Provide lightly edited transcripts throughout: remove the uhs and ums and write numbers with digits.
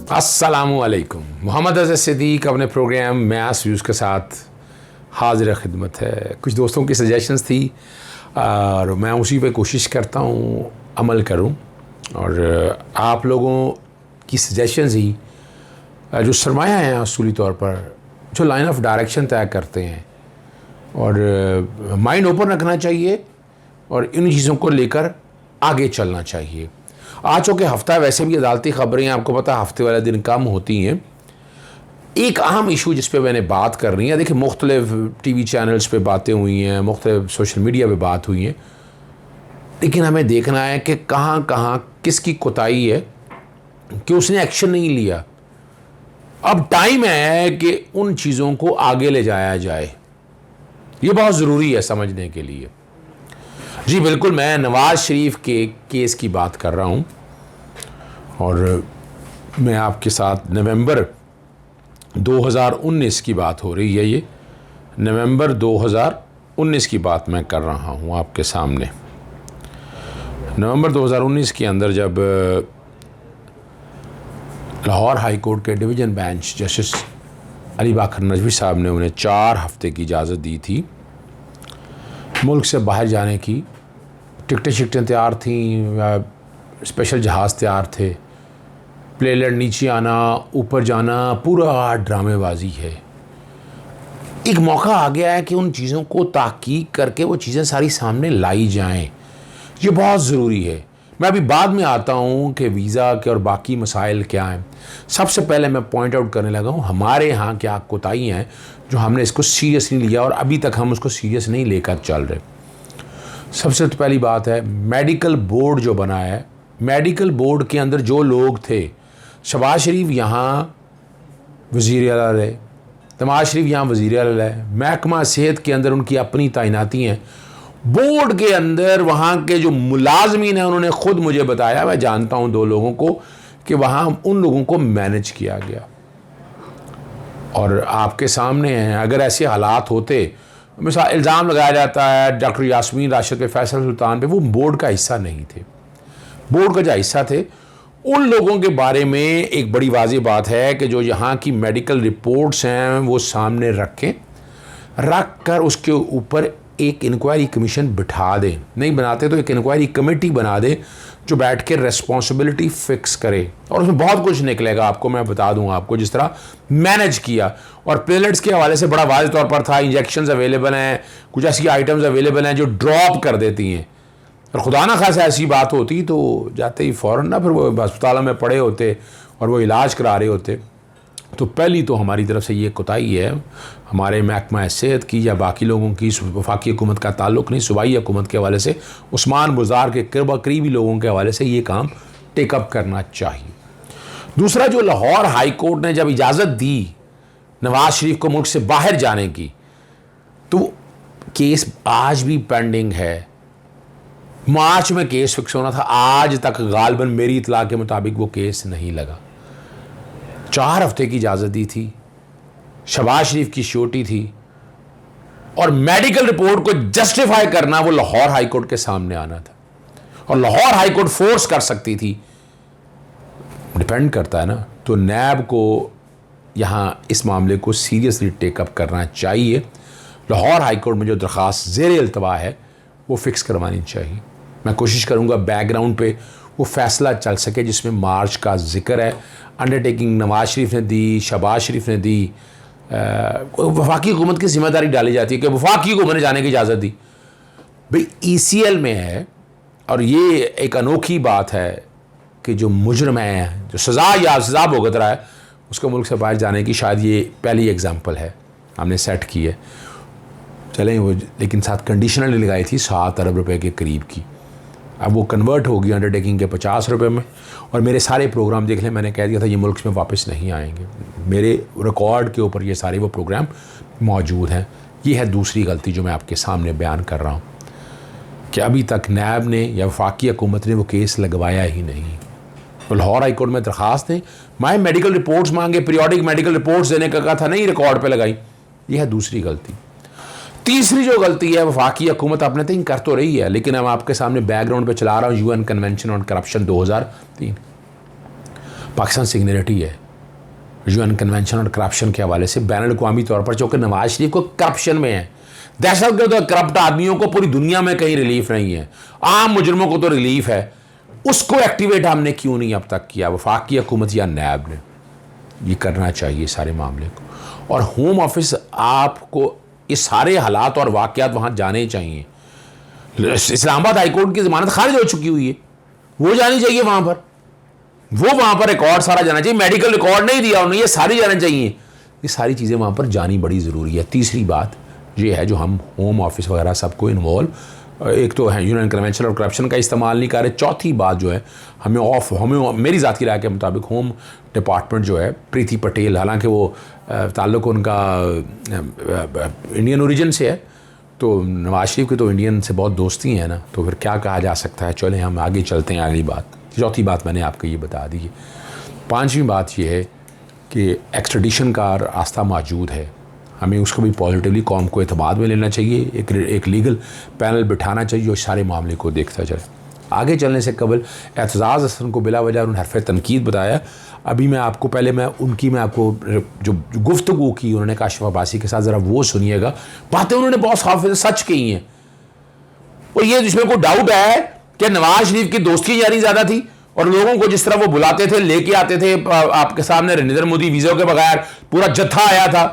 अस्सलामुअलैकुम। मोहम्मद अज़हर सिद्दीक़ अपने programme maths views के साथ हाजिर खिदमत है। कुछ दोस्तों की सजेशंस थी और मैं उसी पे कोशिश करता हूँ अमल करूँ, और आप लोगों की सजेशंस ही जो सरमाया हैं असूली तौर पर, जो लाइन ऑफ डायरेक्शन तय करते हैं, और माइंड ओपन रखना चाहिए और इन चीज़ों को लेकर आगे चलना चाहिए। आज चूँकि हफ्ता वैसे भी अदालती खबरें आपको पता है हफ्ते वाले दिन कम होती हैं। एक अहम इशू जिस पे मैंने बात करनी है, देखिए मुख्तलिफ टीवी चैनल्स पे बातें हुई हैं, मुख्तलिफ सोशल मीडिया पे बात हुई हैं, लेकिन हमें देखना है कि कहाँ कहाँ किसकी कोताही है कि उसने एक्शन नहीं लिया। अब टाइम है कि उन चीज़ों को आगे ले जाया जाए, ये बहुत ज़रूरी है समझने के लिए। जी बिल्कुल, मैं नवाज़ शरीफ के केस की बात कर रहा हूँ, और मैं आपके साथ नवंबर 2019 की बात हो रही है। ये नवंबर 2019 की बात मैं कर रहा हूँ आपके सामने। नवंबर 2019 के अंदर जब लाहौर हाई कोर्ट के डिवीज़न बेंच जस्टिस अली बाकर नजवी साहब ने उन्हें 4 हफ्ते की इजाज़त दी थी मुल्क से बाहर जाने की। टिकटें तैयार थीं, स्पेशल जहाज़ तैयार थे, प्लेन नीचे आना ऊपर जाना, पूरा ड्रामेबाजी है। एक मौका आ गया है कि उन चीज़ों को तहकीक करके वो चीज़ें सारी सामने लाई जाएं, ये बहुत ज़रूरी है। मैं अभी बाद में आता हूँ कि वीज़ा के और बाकी मसाइल क्या हैं। सबसे पहले मैं पॉइंट आउट करने लगा हूँ हमारे यहाँ क्या कोताही हैं जो हमने इसको सीरियस नहीं लिया, और अभी तक हम उसको सीरियस नहीं लेकर चल रहे। सबसे तो पहली बात है मेडिकल बोर्ड जो बना है। मेडिकल बोर्ड के अंदर जो लोग थे, शहबाज शरीफ यहाँ वज़ीर आला रहे, नवाज़ शरीफ यहाँ वज़ीर आला है, महकमा सेहत के अंदर उनकी अपनी तैनाती हैं, बोर्ड के अंदर वहाँ के जो मुलाजमीन हैं उन्होंने ख़ुद मुझे बताया, मैं जानता हूँ 2 लोगों को, कि वहाँ उन लोगों को मैनेज किया गया। और आपके सामने हैं, अगर ऐसे हालात होते, मिसाल इल्ज़ाम लगाया जाता है डॉक्टर यास्मीन राशिद पे, फैसल सुल्तान पे, वो बोर्ड का हिस्सा नहीं थे। बोर्ड का जो हिस्सा थे उन लोगों के बारे में एक बड़ी वाज़ेह बात है कि जो यहाँ की मेडिकल रिपोर्ट्स हैं वो सामने रख कर उसके ऊपर एक इंक्वायरी कमीशन बिठा दें। नहीं बनाते तो एक इंक्वायरी कमेटी बना दें जो बैठ के रेस्पॉन्सिबिलिटी फ़िक्स करे, और उसमें बहुत कुछ निकलेगा। आपको मैं बता दूंगा आपको जिस तरह मैनेज किया। और प्लेलेट्स के हवाले से बड़ा वाज़ेह तौर पर था, इंजेक्शंस अवेलेबल हैं, कुछ ऐसी आइटम्स अवेलेबल हैं जो ड्रॉप कर देती हैं, और खुदा ना खासा ऐसी बात होती तो जाते ही फ़ौरन ना फिर वो अस्पतालों में पड़े होते और वो इलाज करा रहे होते। तो पहली तो हमारी तरफ से ये कोताही है, हमारे महकमा सेहत की या बाकी लोगों की, वफाकी हुकूमत का ताल्लुक़ नहीं, सूबाई हुकूमत के हवाले से उस्मान बुज़ार के करीबी लोगों के हवाले से ये काम टेकअप करना चाहिए। दूसरा, जो लाहौर हाई कोर्ट ने जब इजाज़त दी नवाज़ शरीफ को मुल्क से बाहर जाने की, तो केस आज भी पेंडिंग है। मार्च में केस फिक्स होना था, आज तक गालबन मेरी इतला के मुताबिक वो केस नहीं लगा। 4 हफ्ते की इजाज़त दी थी, शहबाज शरीफ की श्योरिटी थी, और मेडिकल रिपोर्ट को जस्टिफाई करना वो लाहौर हाई कोर्ट के सामने आना था, और लाहौर हाई कोर्ट फोर्स कर सकती थी। डिपेंड करता है ना, तो नैब को यहाँ इस मामले को सीरियसली टेकअप करना चाहिए। लाहौर हाई कोर्ट में जो दरख्वास्त ज़ेर इल्तवा है वो फ़िक्स करवानी चाहिए। मैं कोशिश करूँगा बैकग्राउंड पे वो फ़ैसला चल सके जिसमें मार्च का जिक्र है। अंडरटेकिंग नवाज़ शरीफ ने दी, शहबाज शरीफ ने दी, वफाकी हुकूमत की जिम्मेदारी डाली जाती है कि वफाकी हुकूमत ने जाने की इजाज़त दी। भाई ECL में है, और ये एक अनोखी बात है कि जो मुजरम है, जो सज़ा भुगत रहा है, उसको मुल्क से बाहर जाने की शायद ये पहली एग्जाम्पल है हमने सेट की है। चलें वो, लेकिन साथ कंडीशनल लगाई थी 7 अरब रुपए के करीब की। अब वो कन्वर्ट होगी अंडरटेकिंग के 50 रुपये में, और मेरे सारे प्रोग्राम देख लें, मैंने कह दिया था ये मुल्क में वापस नहीं आएंगे। मेरे रिकॉर्ड के ऊपर ये सारे वो प्रोग्राम मौजूद हैं। ये है दूसरी गलती जो मैं आपके सामने बयान कर रहा हूँ कि अभी तक नैब ने या वफाकी हुकूमत ने वो केस लगवाया ही नहीं। तो लाहौर हाई कोर्ट में दरख्वास्त दें, माए मेडिकल रिपोर्ट्स मांगे, पीरियोडिक मेडिकल रिपोर्ट्स देने का कहा था, नहीं रिकॉर्ड पे लगाई। यह है दूसरी गलती। तीसरी जो गलती है, वफाकी हुकूमत अपने तक कर तो रही है, लेकिन मैं आपके सामने बैकग्राउंड पे चला रहा हूँ UN convention on corruption 2003। Pakistan signatory है यूएन कन्वेंशन और करप्शन के हवाले से बैन अवी तौर पर, चूँकि नवाज शरीफ को करप्शन में है, दहशतगर्द और करप्ट आदमियों को पूरी दुनिया में कहीं रिलीफ नहीं है, आम मुजरमों को तो रिलीफ है, उसको एक्टिवेट हमने क्यों नहीं अब तक किया? वफाकी हुकूमत या नैब ने ये करना चाहिए सारे मामले को। और होम ऑफिस आपको ये सारे हालात और वाक़यात वहाँ जाने चाहिए। इस्लामाबाद हाई कोर्ट की ज़मानत खारिज हो चुकी हुई है, वो जानी चाहिए वहाँ पर, वो वहाँ पर रिकॉर्ड सारा जाना चाहिए, मेडिकल रिकॉर्ड नहीं दिया उन्होंने, ये सारी जाना चाहिए, ये सारी चीज़ें वहाँ पर जानी बड़ी ज़रूरी है। तीसरी बात ये है जो हम होम ऑफिस वगैरह सबको इन्वॉल्व, एक तो है यूनियन कन्वेंशन और करप्शन का इस्तेमाल नहीं कर रहे। चौथी बात जो है हमें मेरी ज़ाती राय के मुताबिक होम डिपार्टमेंट जो है, प्रीति पटेल, हालांकि वो ताल्लुक़ उनका इंडियन ओरिजिन से है, तो नवाज शरीफ की तो इंडियन से बहुत दोस्ती है ना, तो फिर क्या कहा जा सकता है। चलें हम आगे चलते हैं। अगली बात, चौथी बात मैंने आपको ये बता दी है। पाँचवीं बात ये है कि एक्स्ट्रेडिशन का रास्ता मौजूद है, हमें उसको भी पॉजिटिवली कौम को एतमाद में लेना चाहिए, एक लीगल पैनल बिठाना चाहिए जो सारे मामले को देखता चले। आगे चलने से कबल एतजाज़ हसन को बिला वजह उन्होंने हरफ तनकीद बताया। अभी मैं आपको जो गुफ्तगू की उन्होंने काशिफ अब्बासी के साथ, ज़रा वो सुनिएगा। बातें उन्होंने बहुत साफ सच कही हैं, और ये जिसमें कोई डाउट है कि नवाज शरीफ की दोस्ती यारी ज़्यादा थी, और लोगों को जिस तरह वो बुलाते थे, लेके आते थे आपके सामने, नरेंद्र मोदी वीज़ा के बगैर पूरा जत्था आया था,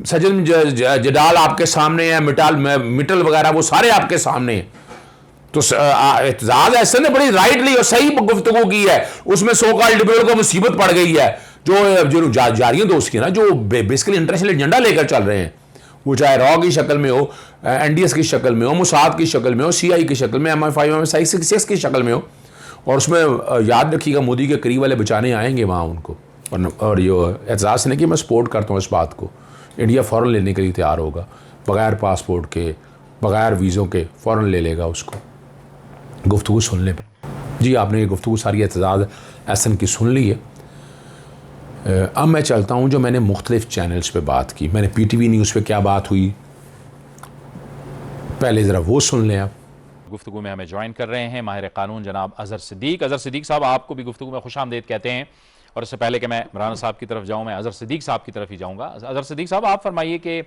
सजन जडाल आपके सामने है, मिटल वगैरह वो सारे आपके सामने हैं। तो एतजाज़ हसन ने बड़ी राइटली और सही गुफ्तगू की है, उसमें सो कॉल्ड लिबरल को मुसीबत पड़ गई है, जो जारियों दोस्त की ना, जो बेसिकली इंटरनेशनल एजेंडा लेकर चल रहे हैं, वो चाहे रॉ की शक्ल में हो, एनडीएस की शक्ल में हो, मुसाद की शक्ल में हो, सीआई की शक्ल में, MI5 MI6 की शक्ल में हो, और उसमें याद रखिएगा मोदी के करीब वाले बचाने आएंगे वहाँ उनको। और ये एतजाज़ ने कि मैं सपोर्ट करता हूँ इस बात को, इंडिया फ़ौरन लेने के लिए तैयार होगा, बग़ैर पासपोर्ट के, बग़ैर वीज़ों के फ़ौरन ले लेगा उसको, गुफ्तगू सुनने पे। जी, आपने ये गुफ्तगू सारी एतजाज़ हसन की सुन ली है। अब मैं चलता हूँ जो मैंने मुख्तलिफ़ चैनल्स पे बात की। मैंने PTV न्यूज़ पे क्या बात हुई, पहले ज़रा वो सुन लें आप। गुफ्तगू में हमें ज्वाइन कर रहे हैं माहिर कानून जनाब अज़हर सिद्दीक। अज़हर सिद्दीक साहब, आपको भी गुफ्तगू में खुश आमदीद कहते हैं। और इससे पहले कि मैं इमरान साहब की तरफ जाऊँ, मैं अज़हर सिद्दीक साहब की तरफ ही जाऊँगा। अज़हर सिद्दीक साहब, आप फरमाइए कि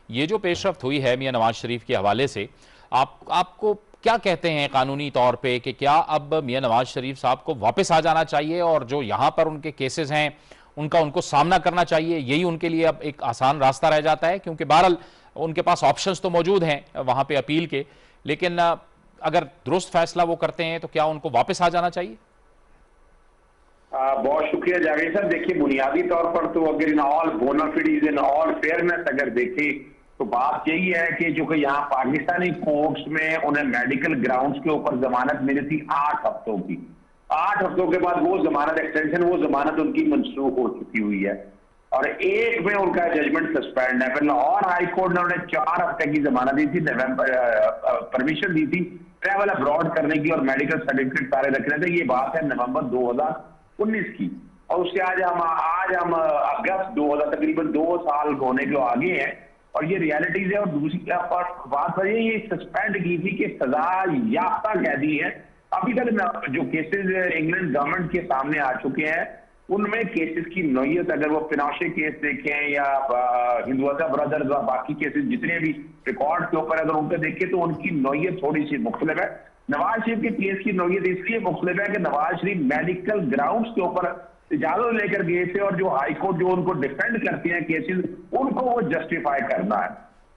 ये जो पेशरफ्त हुई है मियां नवाज शरीफ के हवाले से, आपको क्या कहते हैं कानूनी तौर पे, कि क्या अब मियां नवाज शरीफ साहब को वापस आ जाना चाहिए और जो यहाँ पर उनके केसेस हैं उनको सामना करना चाहिए, यही उनके लिए अब एक आसान रास्ता रह जाता है? क्योंकि बहरहाल उनके पास ऑप्शंस तो मौजूद हैं वहाँ पे अपील के, लेकिन अगर दुरुस्त फैसला वो करते हैं तो क्या उनको वापस आ जाना चाहिए? बहुत शुक्रिया जावेद साहब। देखिए, बुनियादी तौर पर तो अगर in all bona fides, in all fairness अगर देखें तो बात यही है कि जो कि यहाँ पाकिस्तानी कोर्ट्स में उन्हें मेडिकल ग्राउंड्स के ऊपर जमानत मिली थी 8 हफ्तों की। 8 हफ्तों के बाद वो जमानत एक्सटेंशन, वो जमानत उनकी मनसूख हो चुकी हुई है, और एक में उनका जजमेंट सस्पेंड है। फिर लाहौर हाई कोर्ट ने उन्हें 4 हफ्ते की जमानत दी थी, परमिशन दी थी ट्रैवल अब्रॉड करने की और मेडिकल सर्टिफिकेट सारे रखने थे। ये बात है नवंबर 2019 की, और उसके आज हम अगस्त 2000, तकरीबन 2 साल होने के आगे हैं, और ये रियलिटीज है। और दूसरी बात है, ये सस्पेंड की थी कि सजा याफ्ता कैदी है। अभी तक जो केसेस इंग्लैंड गवर्नमेंट के सामने आ चुके हैं, उनमें केसेस की नौयत, अगर वो पिनोशे केस देखें या हिंदुजा ब्रदर्स और बाकी केसेस जितने भी रिकॉर्ड के ऊपर अगर उनको देखें तो उनकी नौयत थोड़ी सी मुख्तलिफ है। नवाज शरीफ के केस की नौयत इसलिए मुख्तलिफ है कि नवाज शरीफ मेडिकल ग्राउंड्स के ऊपर इजाजत लेकर गए थे, और जो हाई कोर्ट जो उनको डिफेंड करती है केसेस, उनको वो जस्टिफाई करना है।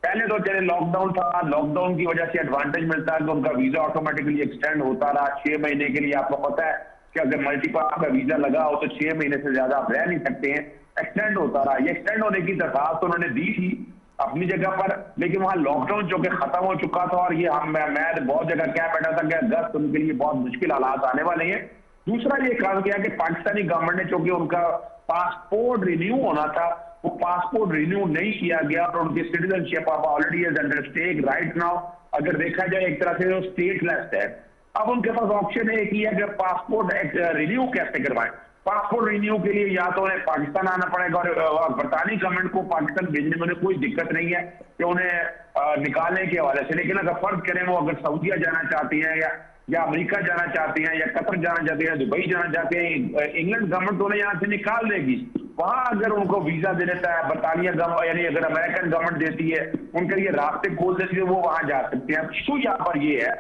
पहले तो चले लॉकडाउन था, लॉकडाउन की वजह से एडवांटेज मिलता है तो उनका वीजा ऑटोमेटिकली एक्सटेंड होता रहा 6 महीने के लिए। आपको पता है कि अगर मल्टीपल आपका वीजा लगा हो तो 6 महीने से ज्यादा आप रह नहीं सकते हैं, एक्सटेंड होता रहा। ये एक्सटेंड होने की दरखास्त उन्होंने दी थी अपनी जगह पर, लेकिन वहां लॉकडाउन जो कि खत्म हो चुका था, और ये मैं बहुत जगह क्या बैठा था कि अगस्त उनके लिए बहुत मुश्किल हालात आने वाले हैं। दूसरा ये कहा गया कि पाकिस्तानी गवर्नमेंट ने, चूंकि उनका पासपोर्ट रिन्यू होना था, वो पासपोर्ट रिन्यू नहीं किया गया, और उनकी citizenship of already is under stake right now. अगर देखा जाए एक तरह से वो स्टेटलेस है। अब उनके पास ऑप्शन है कि अगर पासपोर्ट रिन्यू कैसे करवाएं। पासपोर्ट रिन्यू के लिए या तो उन्हें पाकिस्तान आना पड़ेगा, और बरतानी गवर्नमेंट को पाकिस्तान भेजने में उन्हें कोई दिक्कत नहीं है कि उन्हें निकालने के हवाले से, लेकिन अगर फर्ज करें वो अगर सऊदीया जाना चाहती हैं या या अमेरिका जाना चाहते हैं या कतर जाना चाहते हैं, दुबई जाना चाहते हैं, इंग्लैंड गवर्नमेंट उन्हें यहाँ से निकाल देगी। वहां अगर उनको वीजा दे देता है बरतानिया गवर्नमेंट, यानी अगर अमेरिकन गवर्नमेंट देती है, उनके लिए रास्ते खोल देती है, वो वहां जा सकते हैं। इशू यहाँ पर ये है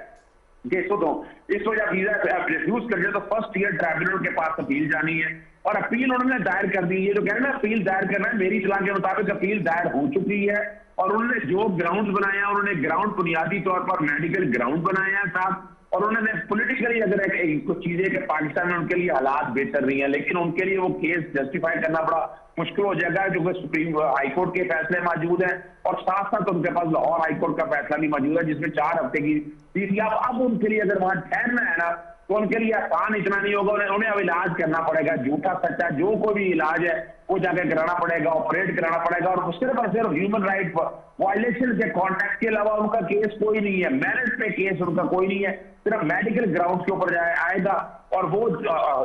कि इस वजह वीजा रिफ्यूज कर दिया तो फर्स्ट ईयर ट्राइब्यूनल के पास अपील जानी है, और अपील उन्होंने दायर कर दी। ये जो कह रहे हैं ना अपील दायर करना है, मेरी इत्तला के मुताबिक अपील दायर हो चुकी है, और उन्होंने जो ग्राउंड बनाया, उन्होंने ग्राउंड बुनियादी तौर पर मेडिकल ग्राउंड बनाया था, और उन्होंने पॉलिटिकली अगर कुछ चीजें कि पाकिस्तान में उनके लिए हालात बेहतर नहीं है, लेकिन उनके लिए वो केस जस्टिफाई करना बड़ा मुश्किल हो जाएगा, जो कि सुप्रीम हाईकोर्ट के फैसले मौजूद हैं, और साथ साथ उनके पास लाहौर हाईकोर्ट का फैसला भी मौजूद है जिसमें 4 हफ्ते की फीस। अब उनके लिए अगर वहां ठहरना है ना, तो उनके लिए आसान इतना नहीं होगा, उन्हें अब इलाज करना पड़ेगा, झूठा सच्चा जो कोई भी इलाज है वो जाकर कराना पड़ेगा, ऑपरेट कराना पड़ेगा, और सिर्फ और सिर्फ ह्यूमन राइट वायलेशन के कॉन्टेक्ट के अलावा उनका केस कोई नहीं है, मेरिट पे केस उनका कोई नहीं है, सिर्फ मेडिकल ग्राउंड के ऊपर आएगा। और वो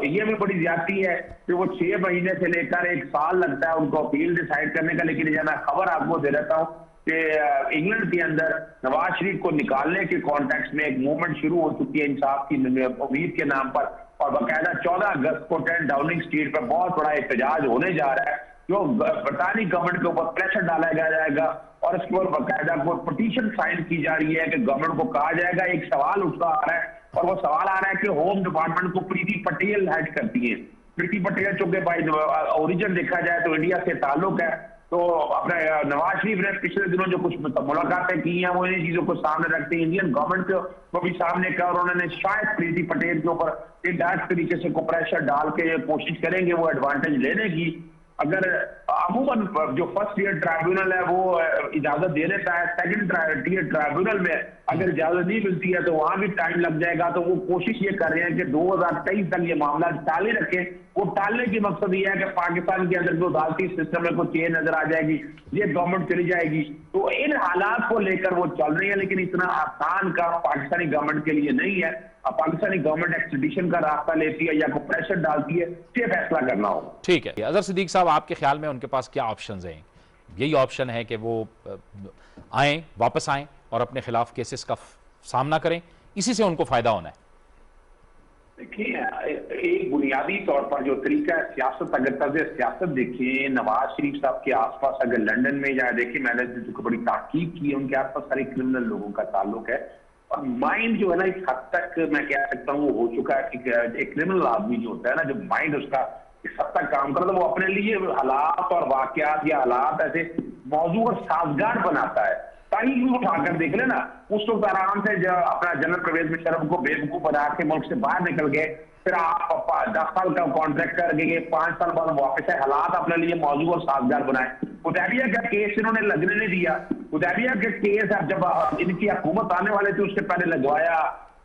ये भी बड़ी ज्यादती है कि वो 6 महीने से लेकर 1 साल लगता है उनको अपील डिसाइड करने का। लेकिन मैं खबर आपको दे देता हूँ कि इंग्लैंड के अंदर नवाज शरीफ को निकालने के कॉन्टेक्स्ट में एक मूवमेंट शुरू हो चुकी है इंसाफ की उम्मीद के नाम पर, और बाकायदा 14 अगस्त को 10 डाउनिंग स्ट्रीट पर बहुत बड़ा एहतजाज होने जा रहा है, जो बरतानी गवर्नमेंट के ऊपर प्रेशर डाला जाएगा, और इसके ऊपर बाकायदा को पिटीशन साइन की जा रही है कि गवर्नमेंट को कहा जाएगा। एक सवाल उठता आ रहा है, और वो सवाल आ रहा है कि होम डिपार्टमेंट को प्रीति पटेल हेड करती है। प्रीति पटेल चूंकि बाई ओरिजिन देखा जाए तो इंडिया से ताल्लुक है, तो अपने नवाज शरीफ ने पिछले दिनों जो कुछ मुलाकातें की हैं वो इन चीजों को सामने रखते हैं, इंडियन गवर्नमेंट को भी सामने किया, और उन्होंने शायद प्रीति पटेल के ऊपर एक डायरेक्ट तरीके से को प्रेशर डाल के कोशिश करेंगे वो एडवांटेज लेने की। अगर अमूमन जो फर्स्ट ईयर ट्राइब्यूनल है वो इजाजत दे देता है, सेकंड टीयर ट्राइब्यूनल में अगर इजाजत नहीं मिलती है तो वहां भी टाइम लग जाएगा। तो वो कोशिश ये कर रहे हैं कि 2023 तक ये मामला टाले रखें। वो टालने की मकसद ये है कि पाकिस्तान के अंदर जो अदालती सिस्टम में कोई चेंज नजर आ जाएगी, ये गवर्नमेंट चली जाएगी, तो इन हालात को लेकर वो चल रही है। लेकिन इतना आसान काम पाकिस्तानी गवर्नमेंट के लिए नहीं है। अब पाकिस्तानी गवर्नमेंट एक्सट्रेडिशन का रास्ता लेती है या कोई प्रेशर डालती है, ये फैसला करना होगा। ठीक है अजहर सिद्दीक साहब, आपके ख्याल में उनके पास क्या ऑप्शंस हैं? यही ऑप्शन है कि वो आए, वापस आएं और अपने खिलाफ केसेस का सामना करें, इसी से उनको फायदा होना है? देखिए, एक बुनियादी तौर पर जो तरीका है सियासत, अगर तर्ज सियासत देखिए, नवाज शरीफ साहब के आसपास अगर लंदन में जाए, देखिए मैंने जो बड़ी ताकीद की है, उनके आसपास सारे क्रिमिनल लोगों का ताल्लुक है, और माइंड जो है ना इस हद तक मैं कह सकता हूँ वो हो चुका है कि एक क्रिमिनल आदमी जो होता है ना, जब माइंड उसका इस हद तक काम करता है, वो अपने लिए हालात और वाकयात या हालात ऐसे मौजू और साजगार बनाता है। तारीख भी उठाकर देख लेना, उस वक्त आराम से अपना जनरल परवेज मुशर्रफ को बेवकूफ बना के मुल्क से बाहर निकल गए, फिर आप 10 साल का कॉन्ट्रैक्ट करके 5 साल बाद वापस है, हालात अपने लिए मौजू और साजगार बनाए। हुदैबिया का केस इन्होंने लगने नहीं दिया। हुदैबिया के केस अब जब इनकी हुकूमत आने वाले थे उससे पहले लगवाया,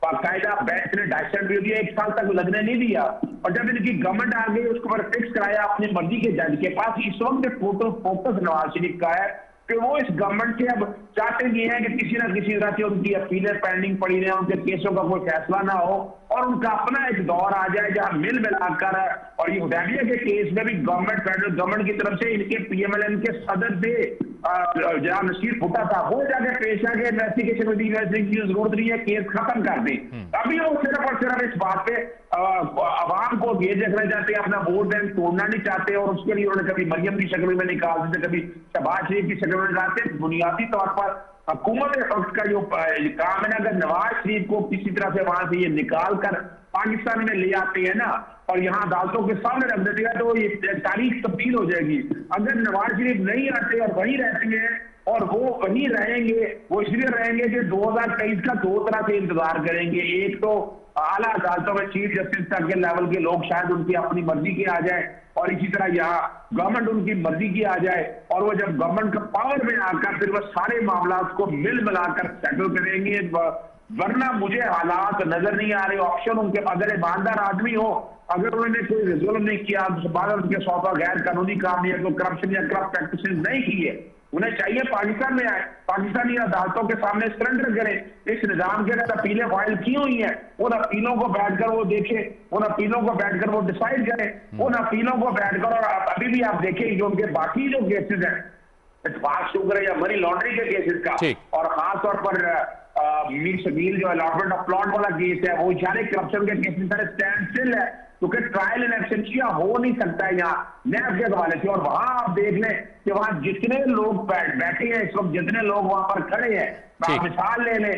बाकायदा बैंक ने डाइसेंट भी दिया, 1 साल तक लगने नहीं दिया, और जब इनकी गवर्नमेंट आ गई उसके ऊपर फिक्स कराया अपनी मर्जी के जज के पास। इस वक्त टोटल फोकस नवाज शरीफ का है कि वो इस गवर्नमेंट से अब चाहते ये है कि किसी ना किसी तरह से उनकी अपीलें पेंडिंग पड़ी रहे, उनके केसों का कोई फैसला ना हो, और उनका अपना एक दौर आ जाए जहां मिल मिलाकर, और ये हुदैबिया के केस में भी गवर्नमेंट, फेडरल गवर्नमेंट की तरफ से इनके PMLN के सदर से जनाब नसीर भुट्टा था, वो जाके पेश आके इन्वेस्टिगेशन की जरूरत नहीं है, केस खत्म कर दें। अभी वो सिर्फ और सिर्फ इस बात पे आवाम को ये देखना चाहते हैं, अपना वोट बैंक तोड़ना नहीं चाहते, और उसके लिए उन्होंने कभी मरियम की शक्ल में निकाल देते, कभी शहबाज शरीफ की शक्ल में निकालते। बुनियादी तौर पर हुकूमत वक्त का जो काम है ना, अगर नवाज शरीफ को किसी तरह से वहां से ये निकाल कर पाकिस्तान में ले आते हैं ना, और यहाँ अदालतों के सामने रख देते हैं, तो ये तारीख तब्दील हो जाएगी। अगर नवाज शरीफ नहीं आते और वहीं रहते हैं, और वो वहीं रहेंगे, वो इसलिए रहेंगे कि 2023 का 2 तरह से इंतजार करेंगे। एक तो आला अदालतों में चीफ जस्टिस तक के लेवल के लोग शायद उनकी अपनी मर्जी के आ जाए, और इसी तरह यहाँ गवर्नमेंट उनकी मर्जी की आ जाए, और वो जब गवर्नमेंट का पावर में आकर फिर वो सारे मामला को मिल मिलाकर सेटल करेंगे। वरना मुझे हालात नजर नहीं आ रहे ऑप्शन उनके, अगर ईमानदार आदमी हो, अगर उन्होंने कोई जुल्म नहीं किया, उनके सौदा गैर कानूनी काम या कोई करप्शन या करप्ट प्रैक्टिसेस नहीं की है, उन्हें चाहिए पाकिस्तान में आए, पाकिस्तानी अदालतों के सामने सरेंडर करें। इस निजाम के अंदर अपीलें फाइल की हुई हैं, उन अपीलों को बैठकर वो देखें, उन अपीलों को बैठकर वो डिसाइड करें, उन अपीलों को बैठकर। और अभी भी आप देखें जो उनके बाकी जो केसेस हैं, फास्ट शुगर या मनी लॉन्ड्रिंग के केसेस का, और खासतौर पर मीर शकील जो अलॉटमेंट ऑफ प्लॉट वाला केस है, वो सारे करप्शन के केसेस सारे स्टैंड स्टिल है, क्योंकि ट्रायल इन एब्सेंशिया हो नहीं सकता है यहाँ नैब के हवाले से। और वहां आप देख लें कि वहां जितने लोग बैठे हैं इस वक्त, जितने लोग वहां पर खड़े हैं, आप मिसाल ले लें,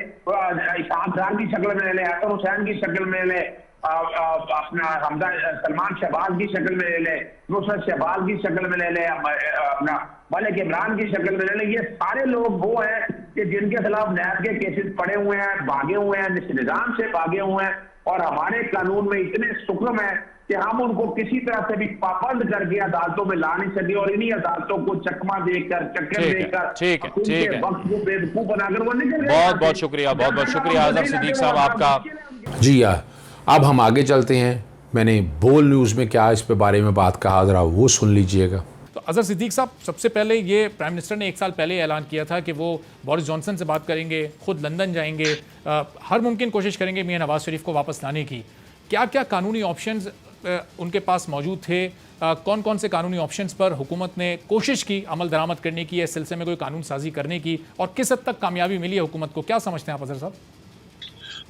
इशाक खान की शक्ल में ले लें, हसन हुसैन की शक्ल में ले लें, अपना हमदा सलमान शहबाज की शक्ल में ले लें, नुसरत शहबाज की शक्ल में ले लें, अपना मलिक इमरान की शक्ल में ले लें, ये सारे लोग वो हैं कि जिनके खिलाफ नैब के केसेस पड़े हुए हैं, भागे हुए हैं, निजाम से भागे हुए हैं। और हमारे कानून में इतने सुकम है कि हम उनको किसी तरह से भी पाबंद करके अदालतों में ला नहीं सके, और इन्हीं अदालतों को चकमा देकर, चक्कर देकर, उनके वक्त को बेवकूफ बनाकर वो निकल गए। बहुत बहुत शुक्रिया, बहुत बहुत शुक्रिया अजहर सिद्दीक साहब आपका। जी अब हम आगे चलते हैं। मैंने बोल न्यूज़ में क्या इस पे बारे में बात कहा, ज़रा वो सुन लीजिएगा। तो अजहर सिद्दीक साहब, सबसे पहले ये प्राइम मिनिस्टर ने 1 साल पहले ऐलान किया था कि वो बोरिस जॉनसन से बात करेंगे, खुद लंदन जाएंगे, हर मुमकिन कोशिश करेंगे मियां नवाज शरीफ को वापस लाने की। क्या क्या कानूनी ऑप्शंस उनके पास मौजूद थे? कौन कौन से कानूनी ऑप्शंस पर हुकूमत ने कोशिश की अमल दरामद करने की, इस सिलसिले में कोई कानून साजी करने की, और किस हद तक कामयाबी मिली है हुकूमत को? क्या समझते हैं आप अजहर साहब?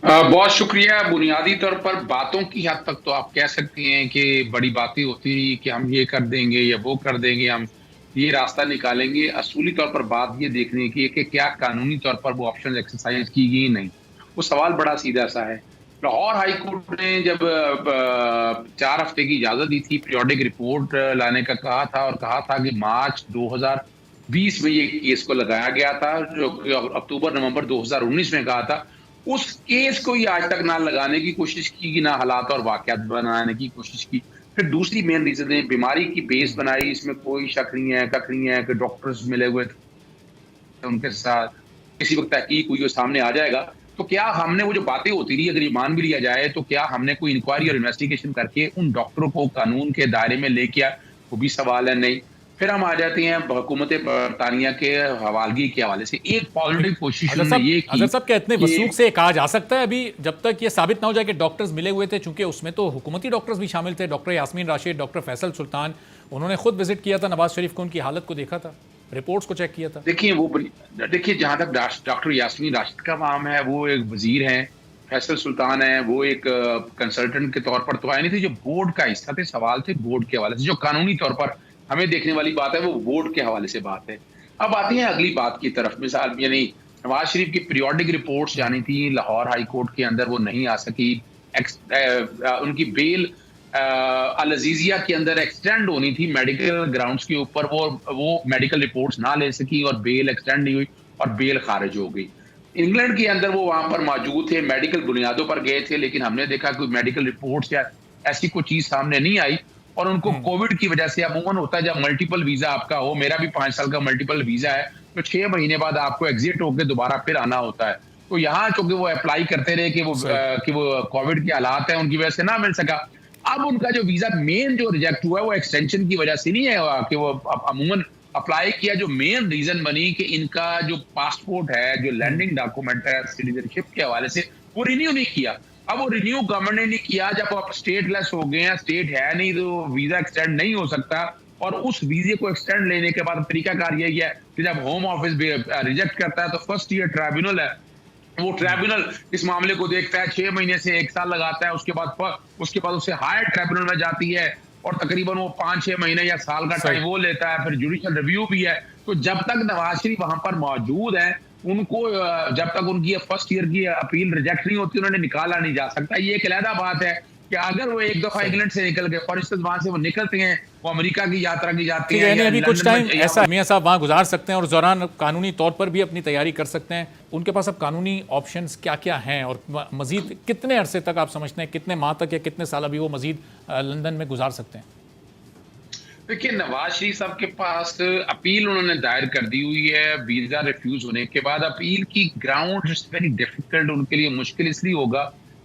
बहुत शुक्रिया। बुनियादी तौर पर बातों की हद तक तो आप कह सकते हैं कि बड़ी बातें होती रही कि हम ये कर देंगे या वो कर देंगे, हम ये रास्ता निकालेंगे। असूली तौर पर बात ये देखने की है कि क्या कानूनी तौर पर वो ऑप्शन एक्सरसाइज की गई नहीं। वो सवाल बड़ा सीधा सा है। लाहौर हाई कोर्ट ने जब 4 हफ्ते की इजाजत दी थी, पीरियोडिक रिपोर्ट लाने का कहा था, और कहा था कि मार्च 2020 में ये केस को लगाया गया था, जो अक्टूबर नवंबर 2019 में कहा था। उस केस को ही आज तक ना लगाने की कोशिश की, ना हालात और वाकयात बनाने की कोशिश की। फिर दूसरी मेन रीजन है बीमारी की बेस बनाई, इसमें कोई शक नहीं है, कख नहीं है कि डॉक्टर्स मिले हुए थे, उनके साथ किसी वक्त तहकीक हुई, वो सामने आ जाएगा। तो क्या हमने वो जो बातें होती रही, अगर ये मान भी लिया जाए, तो क्या हमने कोई इंक्वायरी और इन्वेस्टिगेशन करके उन डॉक्टरों को कानून के दायरे में लेके आया? वो भी सवाल है। नहीं। फिर हम आ जाते हैं हुकूमत बरतानिया के हवालगी के हवाले से। एक पॉजिटिव कोशिश ये की। अजहर साहब, क्या इतने वसूख से कहा जा सकता है अभी, जब तक ये साबित ना हो जाए कि डॉक्टर्स मिले हुए थे, चूंकि उसमें तो हुकूमती डॉक्टर्स भी शामिल थे, डॉक्टर यास्मीन राशिद, डॉक्टर फैसल सुल्तान, उन्होंने खुद विजिट किया था नवाज शरीफ को, उनकी हालत को देखा था, रिपोर्ट्स को चेक किया था। देखिए जहां तक डॉक्टर यास्मीन राशिद का नाम है, वो एक वजीर हैं, फैसल सुल्तान है, वो एक कंसल्टेंट के तौर पर तो आए नहीं थे, जो बोर्ड का हिस्सा थे। सवाल थे बोर्ड के हवाले से, जो कानूनी तौर पर हमें देखने वाली बात है वो बोर्ड के हवाले से बात है। अब आती है अगली बात की तरफ। मिसाल यानी नवाज शरीफ की पीरियोडिक रिपोर्ट्स जानी थी लाहौर हाई कोर्ट के अंदर, वो नहीं आ सकी। उनकी बेल अल अजीजिया के अंदर एक्सटेंड होनी थी मेडिकल ग्राउंड्स के ऊपर, वो मेडिकल रिपोर्ट्स ना ले सकी और बेल एक्सटेंड नहीं हुई और बेल खारिज हो गई। इंग्लैंड के अंदर वो वहां पर मौजूद थे, मेडिकल बुनियादों पर गए थे, लेकिन हमने देखा कोई मेडिकल रिपोर्ट्स या ऐसी कोई चीज सामने नहीं आई। और उनको कोविड की वजह से अमूमन होता है, जब मल्टीपल वीजा आपका हो, मेरा भी 5 साल का मल्टीपल वीजा है, तो 6 महीने बाद आपको एग्जिट होकर दोबारा फिर आना होता है। तो यहाँ चूंकि वो अप्लाई करते रहे कि वो कोविड के हालात हैं, उनकी वजह से ना मिल सका। अब उनका जो वीजा मेन जो रिजेक्ट हुआ है वो एक्सटेंशन की वजह से नहीं है कि वो अमूमन अप्लाई किया। जो मेन रीजन बनी कि इनका जो पासपोर्ट है, जो लैंडिंग डॉक्यूमेंट है सिटीजनशिप के हवाले से, वो रिन्यू नहीं किया। अब वो रिन्यू गवर्नमेंट ने नहीं किया, जब आप स्टेटलेस हो गए हैं, स्टेट है नहीं, तो वीजा एक्सटेंड नहीं हो सकता। और उस वीजे को एक्सटेंड लेने के बाद तरीकाकार यही है कि जब होम ऑफिस भी रिजेक्ट करता है तो फर्स्ट ईयर ट्राइब्यूनल है, वो ट्राइब्यूनल इस मामले को देखता है, 6 महीने से 1 साल लगाता है, उसके बाद उससे हायर ट्राइब्यूनल में जाती है और तकरीबन वो 5-6 महीने या साल का टाइम वो लेता है। फिर जुडिशियल रिव्यू भी है। तो जब तक नवाज शरीफ वहां पर मौजूद है, उनको जब तक उनकी फर्स्ट ईयर की अपील रिजेक्ट नहीं होती, उन्होंने निकाला नहीं जा सकता। ये एक अलहदा बात है कि अगर वो एक दफा इंग्लैंड से निकल गए, फॉर इंस्टेंस वहां से वो निकलते हैं, वो अमेरिका की यात्रा की जाती है, अभी कुछ टाइम ऐसा मियां साहब वहां गुजार सकते हैं और उस दौरान कानूनी तौर पर भी अपनी तैयारी कर सकते हैं। उनके पास अब कानूनी ऑप्शंस क्या क्या हैं और मजीद कितने अरसे तक आप समझते हैं, कितने माह तक या कितने साल अभी वो मजीद लंदन में गुजार सकते हैं? देखिए, नवाज शरीफ साहब के पास अपील उन्होंने दायर कर दी हुई है वीजा रिफ्यूज होने के बाद। अपील की ग्राउंड इज वेरी डिफिकल्ट, उनके लिए मुश्किल इसलिए होगा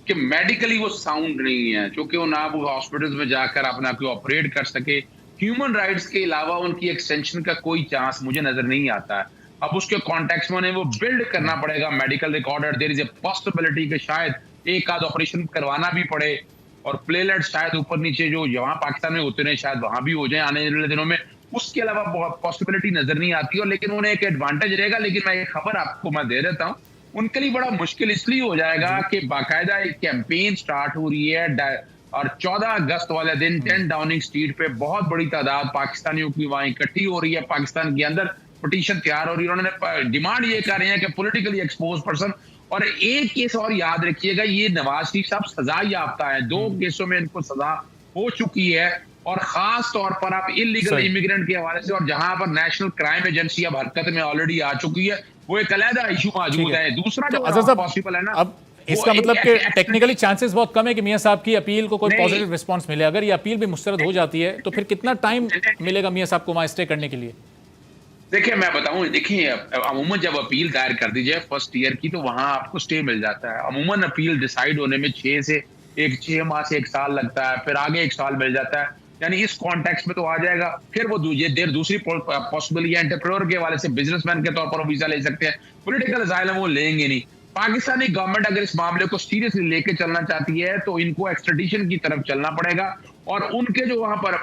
कि मेडिकली वो साउंड नहीं है, क्योंकि वो ना वो हॉस्पिटल्स में जाकर अपना कोई ऑपरेट कर सके। ह्यूमन राइट्स के अलावा उनकी एक्सटेंशन का कोई चांस मुझे नजर नहीं आता है। अब उसके कॉन्टेक्स्ट में उन्हें वो बिल्ड करना पड़ेगा medical record. There is a possibility कि शायद एक आध ऑपरेशन करवाना भी पड़े और प्लेलेट शायद ऊपर नीचे जो यहाँ पाकिस्तान में होते रहे शायद वहां भी हो जाए आने वाले दिनों में। उसके अलावा बहुत पॉसिबिलिटी नजर नहीं आती है। लेकिन उन्हें एक एडवांटेज रहेगा। लेकिन मैं ये खबर आपको मैं दे देता हूँ उनके लिए बड़ा मुश्किल इसलिए हो जाएगा कि बाकायदा एक कैंपेन स्टार्ट हो रही है और 14 अगस्त वाले दिन 10 डाउनिंग स्ट्रीट पे बहुत बड़ी तादाद पाकिस्तानियों की वहां इकट्ठी हो रही है। पाकिस्तान के अंदर पिटीशन तैयार हो रही है। उन्होंने डिमांड ये कर रहे हैं कि पॉलिटिकली एक्सपोज पर्सन, और एक केस और याद रखिएगा, ये नवाज शरीफ साहब सजा याफ्ता है, 2 केसों में इनको सजा हो चुकी है, और खास तौर पर आप इलीगल इमिग्रेंट के हवाले से, और जहां पर नेशनल क्राइम एजेंसी अब हरकत में ऑलरेडी आ चुकी है, वो एक अलहदा इशू मौजूद है। दूसरा जो पॉसिबल है ना, अब इसका मतलब कि टेक्निकली चांसेस बहुत कम है कि मियां साहब की अपील को कोई पॉजिटिव रिस्पांस मिले। अगर ये अपील भी मुस्तरद हो जाती है तो फिर कितना टाइम मिलेगा मियां साहब को वहां स्टे करने के लिए? देखिए मैं बताऊं, देखिए अमूमन जब अपील दायर कर दी जाए फर्स्ट ईयर की, तो वहां आपको स्टे मिल जाता है। अमूमन अपील डिसाइड होने में 6 माह से 1 साल लगता है, फिर आगे 1 साल मिल जाता है। यानी इस कॉन्टेक्स्ट में तो आ जाएगा। फिर वो दूसरी पॉसिबल एंटरप्रेन्योर के वाले से बिजनेसमैन के तौर पर वीजा ले सकते हैं। पॉलिटिकल असाइलम वो लेंगे नहीं। पाकिस्तानी गवर्नमेंट अगर इस मामले को सीरियसली लेके चलना चाहती है तो इनको एक्स्ट्रेडिशन की तरफ चलना पड़ेगा, और उनके जो वहां पर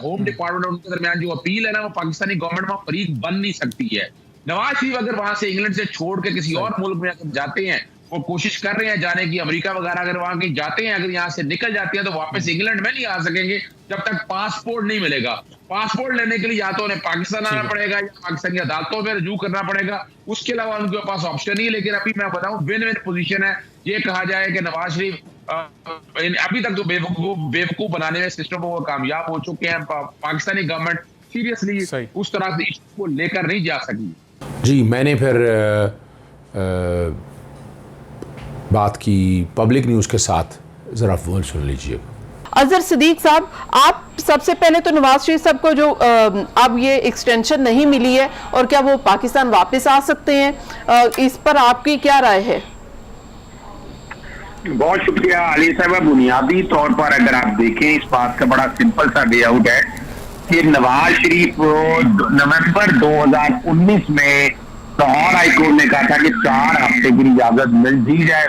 होम डिपार्टमेंट और उनके दरमियान जो अपील है ना, वो पाकिस्तानी गवर्नमेंट वहां फरीक बन नहीं सकती है। नवाज शरीफ अगर वहां से इंग्लैंड से छोड़ के किसी और मुल्क में अगर जाते हैं, वो कोशिश कर रहे हैं जाने की, अमेरिका वगैरह अगर वहां कहीं जाते हैं, अगर यहाँ से निकल जाते हैं तो वापस इंग्लैंड में नहीं आ सकेंगे जब तक पासपोर्ट नहीं मिलेगा। पासपोर्ट लेने के लिए या तो उन्हें पाकिस्तान आना पड़ेगा या पाकिस्तान की अदालतों में रुजू करना पड़ेगा, उसके अलावा उनके पास ऑप्शन नहीं है। लेकिन अभी मैं बताऊं विन विन पोजीशन है। ये कहा जाए कि नवाज शरीफ अभी तक तो बेवकूफ बनाने में सिस्टम को कामयाब हो चुके हैं। पाकिस्तानी गवर्नमेंट सीरियसली उस तरह से इशू को लेकर नहीं जा सकी। जी, मैंने फिर बात की पब्लिक न्यूज़ के साथ, ज़रा वो सुन लीजिए। अजहर सिद्दीक साहब, आप सबसे पहले तो नवाज शरीफ साहब को जो अब ये एक्सटेंशन नहीं मिली है, और क्या वो पाकिस्तान वापस आ सकते हैं, इस पर आपकी क्या राय है? बहुत शुक्रिया अली साहब। बुनियादी तौर पर अगर आप देखें, इस बात का बड़ा सिंपल सा लेआउट है कि नवाज शरीफ नवंबर 2019 में लाहौर हाईकोर्ट ने कहा था कि 4 हफ्ते की इजाजत मिल दी जाए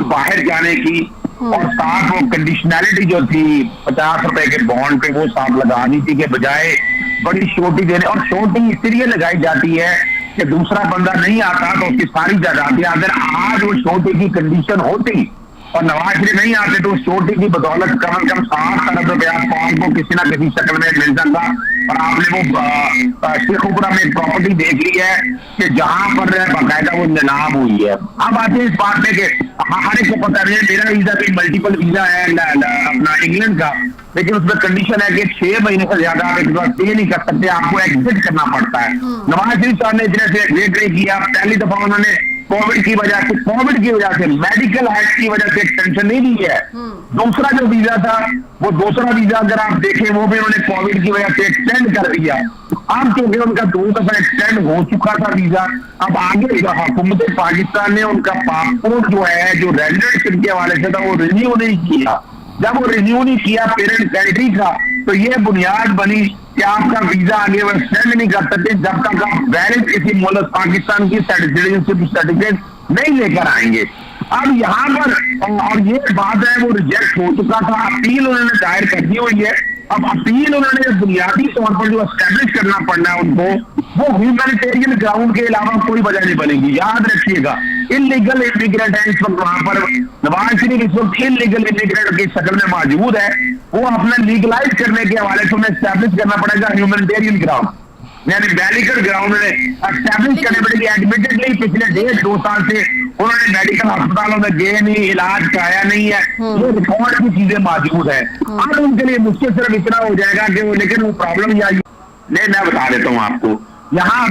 बाहर जाने की, और साथ वो कंडीशनैलिटी जो थी 50 रुपए के बॉन्ड पे, वो साथ लगा दी थी कि बजाय बड़ी छोटी देने, और छोटी इसलिए लगाई जाती है कि दूसरा बंदा नहीं आता तो उसकी सारी जायदाद, अगर आज वो छोटी की कंडीशन होती और नवाज शरीफ नहीं आते तो उस छोटी की बदौलत कम से कम 60 अरब रुपया कौम को किसी ना किसी शक्ल में मिल जाता। और आपने वो शेखुपुरा में प्रॉपर्टी देख ली है कि जहां पर बाकायदा वो नीलाम हुई है। अब आते हैं इस बात में कि हर एक को पता नहीं है, मेरा वीजा भी मल्टीपल वीजा है अपना इंग्लैंड का, लेकिन उसमें कंडीशन है कि 6 महीने से ज्यादा आप एक बार स्टे नहीं कर सकते, आपको एग्जिट करना पड़ता है। नवाज शरीफ साहब ने इतने से एग्जिट नहीं किया। पहली दफा उन्होंने कोविड की वजह से मेडिकल एक्ट की वजह से एक्सटेंशन नहीं दी है। दूसरा जो वीजा था, वो दूसरा वीजा अगर आप देखें, वो भी उन्होंने कोविड की वजह से एक्सटेंड कर दिया। अब क्योंकि उनका 2 दफा एक्सटेंड हो चुका था वीजा, अब आगे हुकूमत पाकिस्तान ने उनका पासपोर्ट जो है, जो रेजिडेंशिप के हवाले से था, वो रिन्यू नहीं किया। जब वो रिन्यू नहीं किया पेरेंट कंट्री का, तो ये बुनियाद बनी कि आपका वीजा आगे वो एक्सटेंड नहीं कर सकते जब तक आप वैलिड किसी मुल्क पाकिस्तान की सिटीजनशिप सर्टिफिकेट नहीं लेकर आएंगे। अब यहाँ पर, और ये बात है वो रिजेक्ट हो चुका था, अपील उन्होंने दायर कर दी हुई है। अब अपील उन्होंने बुनियादी तौर पर जो एस्टेब्लिश करना पड़ना है उनको, वो ह्यूमैनिटेरियन ग्राउंड के अलावा कोई वजह नहीं बनेगी। याद रखिएगा, इलीगल इमिग्रेंट है इस वक्त वहां पर। नवाज शरीफ इस वक्त इलीगल इमिग्रेंट की शक्ल में मौजूद है। वो अपना लीगलाइज करने के हवाले से उन्हें एस्टेब्लिश करना पड़ेगा ह्यूमैनिटेरियन ग्राउंड, यानी बैरिकेड ग्राउंड में एस्टेब्लिश करने पड़ेगी। एडमिटेडली पिछले 1.5-2 साल से उन्होंने मेडिकल अस्पतालों में गए नहीं, इलाज कराया नहीं है, वो रिकॉर्ड की चीजें मौजूद है। अब उनके लिए मुश्किल सिर्फ इतना हो जाएगा कि वो, लेकिन वो प्रॉब्लम या नहीं, मैं बता देता हूँ आपको। यहाँ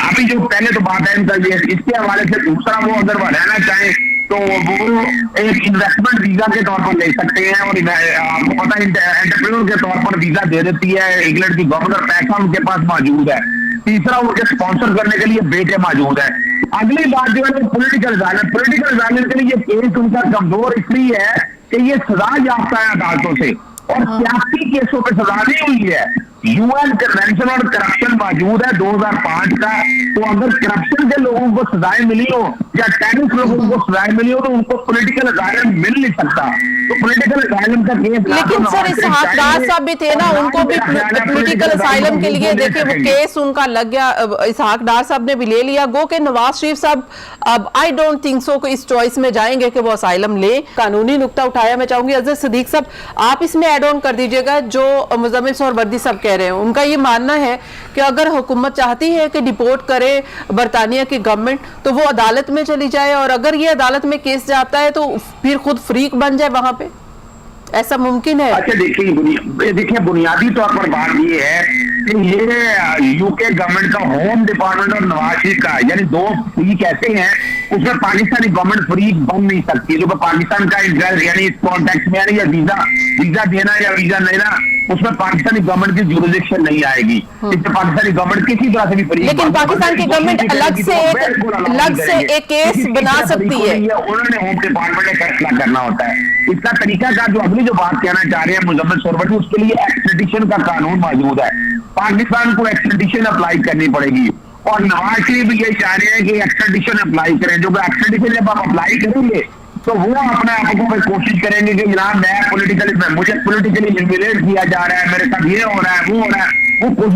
अभी जो पहले तो बात है इनका ये, इसके हवाले से दूसरा, वो अगर वो रहना चाहे तो वो एक इन्वेस्टमेंट वीजा के तौर पर ले सकते हैं, और आपको पता है एंटरप्रेन्योर के तौर पर वीजा दे देती है इंग्लैंड की गवर्नर, पैसा उनके पास मौजूद है। तीसरा, उनके स्पॉन्सर करने के लिए बेटे मौजूद है। अगली बात जो है पॉलिटिकल जालिम के लिए केस उनका कमजोर इसलिए है कि ये सजा याफ्ता है अदालतों से, और सियासी केसों पर सजा नहीं हुई है। यूएन कन्वेंशन और करप्शन मौजूद है 2005 का, तो अगर करप्शन के लोगों को सजाएं मिली हो या टेररिस्ट लोगों को सजाएं मिली हो तो उनको पॉलिटिकल असाइलम मिल नहीं सकता। तो पॉलिटिकल असाइलम का केस लेकिन सर इसहाक डार साहब भी थे ना, उनको भी पॉलिटिकल असाइलम के लिए देखिए वो केस उनका लग गया, इसहाक डार साहब ने भी ले लिया। गो के नवाज शरीफ साहब अब आई डोंट थिंक सो इस चॉइस में जाएंगे कि वो असाइलम ले। कानूनी नुक्ता उठाया, मैं चाहूंगी अजहर सिद्दीक साहब आप इसमें एड ऑन कर दीजिएगा। जो मुज़म्मिल सोहरावर्दी साहब कह रहे हैं, उनका ये मानना है कि अगर हुकूमत चाहती है कि डिपोर्ट करे बरतानिया की गवर्नमेंट तो वो अदालत में चली जाए, और अगर ये अदालत में केस जाता है तो फिर खुद फ्रीक बन जाए वहां पे, ऐसा मुमकिन है? अच्छा देखिए बुनियादी तौर पर बात ये है कि ये यूके गवर्नमेंट का होम डिपार्टमेंट और नवाज शरीफ का यानी दो फ्रीक ऐसे हैं, उसमें पाकिस्तानी गवर्नमेंट फ्रीक बन नहीं सकती। जो पाकिस्तान का इंटरेस्ट यानी इस कॉन्टेक्स्ट में यानी वीजा देना या वीजा लेना, उसमें पाकिस्तानी गवर्नमेंट की जुरिडिक्शन नहीं आएगी। इससे पाकिस्तानी गवर्नमेंट किसी तरह से भी फ्रीक, लेकिन पाकिस्तान की गवर्नमेंट अलग से एक केस बना सकती है। उन्होंने होम डिपार्टमेंट ने फैसला करना होता है। इसका तरीका का जो अगली जो बात कहना चाह रहे हैं मुज़म्मिल सोहरावर्दी, उसके लिए एक्सट्रेडिशन का कानून मौजूद है। पाकिस्तान को एक्सट्रेडिशन अप्लाई करनी पड़ेगी और नवाज शरीफ भी ये चाह रहे हैं कि एक्सट्रेडिशन अप्लाई करें। जो एक्सट्रेडिशन जब आप अप्लाई करेंगे तो वो अपने आप को कोशिश करेंगे कि जनाब मैं मुझे पोलिटिकली ह्यूमिलेट किया जा रहा है, मेरे साथ ये हो रहा है वो हो रहा है। वो कोई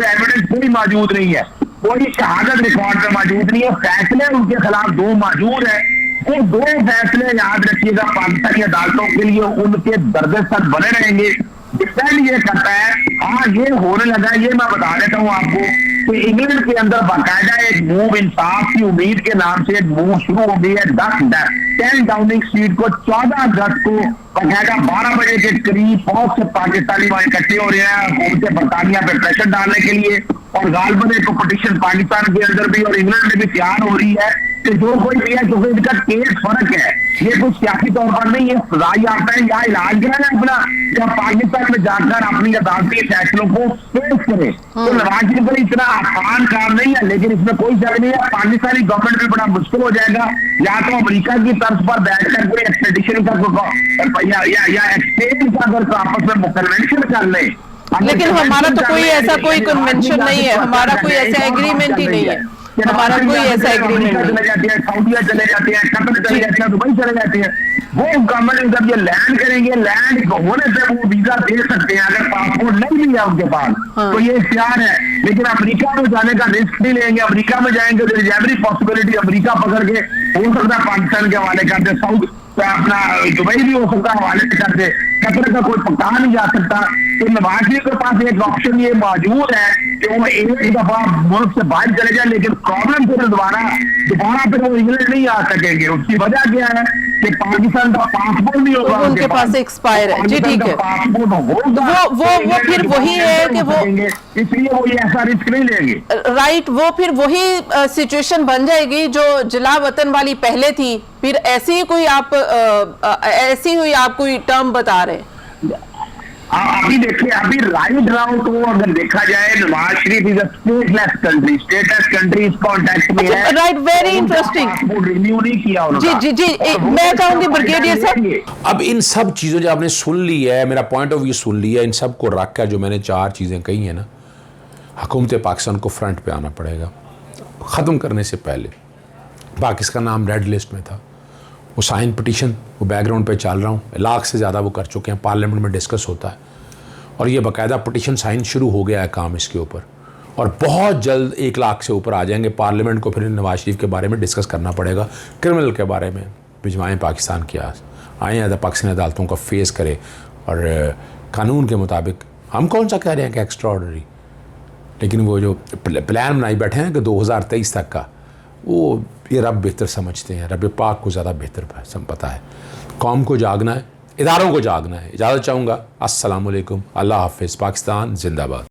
एविडेंस कोई मौजूद नहीं है, कोई शहादत रिकॉर्ड में मौजूद नहीं है। फैसले उनके खिलाफ दो मौजूद है। वो दो फैसले याद रखिएगा पाकिस्तानी अदालतों के लिए उनके दर्द सर बने रहेंगे। डिपेंड ये करता है, हाँ ये होने लगा, ये मैं बता देता हूँ आपको कि इंग्लैंड के अंदर बाकायदा एक मूव इंसाफ की उम्मीद के नाम से एक मूव शुरू हो गई है। 10 डाउनिंग स्ट्रीट को 14 अगस्त को बाकायदा 12 बजे के करीब बहुत से पाकिस्तानी वहां इकट्ठे हो रहे हैं हुकूमत बरतानिया पे प्रेशर डालने के लिए, और गालबन एक पटिशन पाकिस्तान के अंदर भी और इंग्लैंड में भी तैयार हो रही है कि जो कोई भी है क्योंकि इनका केस फर्क है, ये कुछ सियासी तौर पर नहीं है, सजा याफ्ता है या इलाज कराए अपना या पाकिस्तान में जाकर अपनी अदालती फैसलों को पेश करे। तो नवाज शरीफ पर इतना आसान काम नहीं है, लेकिन इसमें कोई शक नहीं है पाकिस्तानी गवर्नमेंट में बड़ा मुश्किल हो जाएगा या तो अमेरिका की तर्ज पर बैठकर कोई एक्सट्रेडिशन का या एक्सचेंज का अगर आपस में कन्वेंशन कर ले। लेकिन हमारा तो कोई ऐसा कोई कन्वेंशन नहीं है, हमारा कोई ऐसा एग्रीमेंट ही नहीं है, हमारा कोई ऐसा एग्रीमेंट नहीं। चले जाते हैं, सऊदीया चले जाते हैं, कतर चले जाते हैं, दुबई चले जाते हैं। वो गवर्नमेंट जब ये लैंड करेंगे, लैंड होने से वो वीजा दे सकते हैं अगर पासपोर्ट नहीं भी है उनके पास। तो ये इख्तियार है, लेकिन अमेरिका में जाने का रिस्क नहीं लेंगे। अमेरिका में जाएंगे तो एवरी पॉसिबिलिटी अमेरिका पकड़ के हो सकता है पाकिस्तान के हवाले कर दे, साउथ अपना दुबई भी हो सकता है हवाले कर दे, कतर का कोई पकड़ा नहीं जा सकता। तो नवाज शरीफ के पास एक ऑप्शन ये मौजूद है कि वो एक दफा मुल्क से बाहर चले जाए, लेकिन प्रॉब्लम फिर दोबारा फिर वो इंग्लैंड नहीं आ सकेंगे। उसकी वजह क्या है कि पाकिस्तान का पासपोर्ट नहीं होगा, उनके पास एक्सपायर है। जी ठीक है, पासपोर्ट वो फिर वही है कि वो इसलिए वो ये ऐसा रिस्क नहीं लेंगे। राइट, वो फिर वही सिचुएशन बन जाएगी जो जिला वतन वाली पहले थी, फिर ऐसी कोई आप ऐसी हुई आप कोई टर्म बता रहे हैं। अभी देखिए, अभी राइट नाउ तो अगर देखा जाए Nawaz Sharif is a stateless country, stateless country इस कॉन्टेक्स्ट में है। Right, very interesting. रिन्यू नहीं किया उन्होंने। जी मैं चाहूंगी ब्रिगेडियर साहब, अब इन सब चीज़ों जो आपने सुन ली है, मेरा पॉइंट ऑफ व्यू सुन लिया, इन सब को रख कर जो मैंने 4 चीज़ें कही हैं ना, हुकूमत पाकिस्तान को फ्रंट पे आना पड़ेगा। ख़त्म करने से पहले पाकिस्तान नाम रेड लिस्ट में था, वो साइन पिटीशन वो बैकग्राउंड पे चल रहा हूँ, 1 लाख से ज़्यादा वो कर चुके हैं, पार्लियामेंट में डिस्कस होता है और ये बाकायदा पिटीशन साइन शुरू हो गया है काम इसके ऊपर, और बहुत जल्द 1 लाख से ऊपर आ जाएंगे। पार्लियामेंट को फिर नवाज शरीफ के बारे में डिस्कस करना पड़ेगा, क्रिमिनल के बारे में भिजवाएँ पाकिस्तान की आएँ पाकिस्तानी अदालतों का फेस करें और कानून के मुताबिक। हम कौन सा कह रहे हैं कि एक्स्ट्रा ऑर्डनरी, लेकिन वो जो प्लान बनाई बैठे हैं कि 2023 तक का, वो ये रब बेहतर समझते हैं, रब पाक को ज़्यादा बेहतर पता है। कौम को जागना है, इदारों को जागना है। इजाज़त चाहूँगा। अस्सलाम वालेकुम, अल्लाह हाफ़िज़, पाकिस्तान जिंदाबाद।